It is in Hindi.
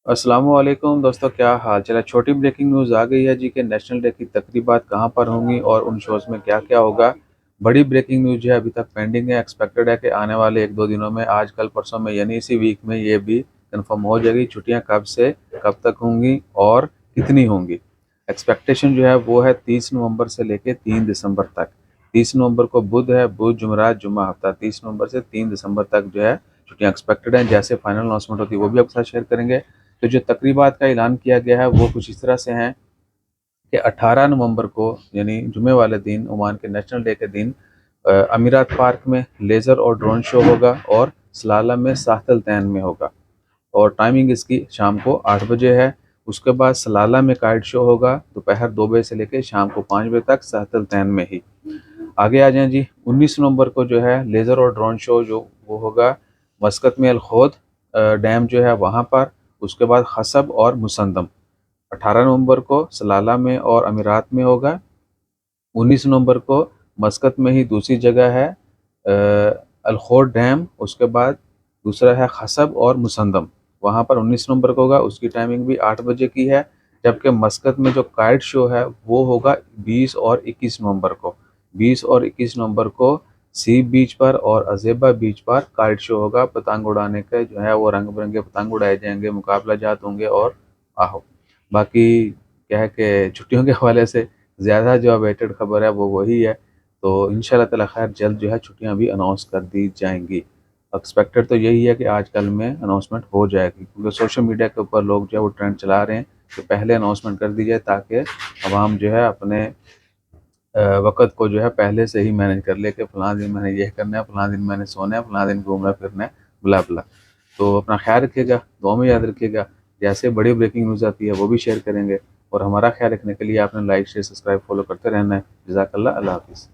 अस्सलामुअलैकुम दोस्तों, क्या हाल चाल है। छोटी ब्रेकिंग न्यूज़ आ गई है जी कि नेशनल डे की तकरीबात कहाँ पर होंगी और उन शोज़ में क्या क्या होगा। बड़ी ब्रेकिंग न्यूज़ जो है अभी तक पेंडिंग है। एक्सपेक्टेड है कि आने वाले एक दो दिनों में, आज कल परसों में, यानी इसी वीक में ये भी कंफर्म हो जाएगी। छुट्टियाँ कब से कब तक होंगी और कितनी होंगी। एक्सपेक्टेशन जो है वो है 30 नवंबर से लेकर 3 दिसंबर तक। 30 नवंबर को बुध है, बुध जुमेरात जुम्मा हफ्ता। 30 नवंबर से 3 दिसंबर तक जो है छुट्टियाँ एक्सपेक्टेड हैं। जैसे फाइनल अनाउंसमेंट होती है वो भी आपके साथ शेयर करेंगे। तो जो तकरीबात का ऐलान किया गया है वो कुछ इस तरह से हैं कि 18 नवंबर को, यानी जुमे वाले दिन, ओमान के नेशनल डे के दिन, अमीरात पार्क में लेज़र और ड्रोन शो होगा और सलाला में साहतल तैन में होगा। और टाइमिंग इसकी शाम को 8 बजे है। उसके बाद सलाला में काइट शो होगा दोपहर 2 बजे से लेकर शाम को 5 बजे तक, साहतल तैन में ही। आगे आ जाएं जी। 19 नवंबर को जो है लेज़र और ड्रोन शो जो वो होगा मस्कत में अल खोद डैम जो है वहाँ पर। उसके बाद खसब और मुसंदम 18 नवंबर को सलाला में और अमीरात में होगा। 19 नवंबर को मस्कत में ही दूसरी जगह है अल खोद डैम। उसके बाद दूसरा है खसब और मुसंदम, वहाँ पर 19 नवंबर को होगा। उसकी टाइमिंग भी 8 बजे की है। जबकि मस्कत में जो काइट शो है वो होगा 20 और 21 नवंबर को। 20 और 21 नवंबर को सी बीच पर और अजेबा बीच पर काइट शो होगा। पतंग उड़ाने के जो है वो रंग बिरंगे पतंग उड़ाए जाएंगे, मुकाबला जात होंगे और आहो। बाकी क्या है कि छुट्टियों के हवाले से ज़्यादा जो अवेटेड खबर है वो वही है। तो इंशाल्लाह ताला खैर जल्द जो है छुट्टियां भी अनाउंस कर दी जाएंगी। एक्सपेक्टेड तो यही है कि आज कल में अनाउंसमेंट हो जाएगी, क्योंकि सोशल मीडिया के ऊपर लोग जो है वो ट्रेंड चला रहे हैं कि पहले अनाउंसमेंट कर दी जाए ताकि अवाम जो है अपने वक़्त को जो है पहले से ही मैनेज कर ले कि फ़लाँ दिन मैंने ये करना है, फ़लाँ दिन मैंने सोना है, फ़लाँ दिन घूमना फिरना है, ब्ला ब्ला। तो अपना ख़्याल रखिएगा, दुआ में याद रखिएगा। जैसे बड़ी ब्रेकिंग न्यूज़ आती है वो भी शेयर करेंगे। और हमारा ख़्याल रखने के लिए आपने लाइक, शेयर, सब्सक्राइब, फॉलो करते रहना है। जज़ाकल्लाह, अल्लाह हाफ़िज़।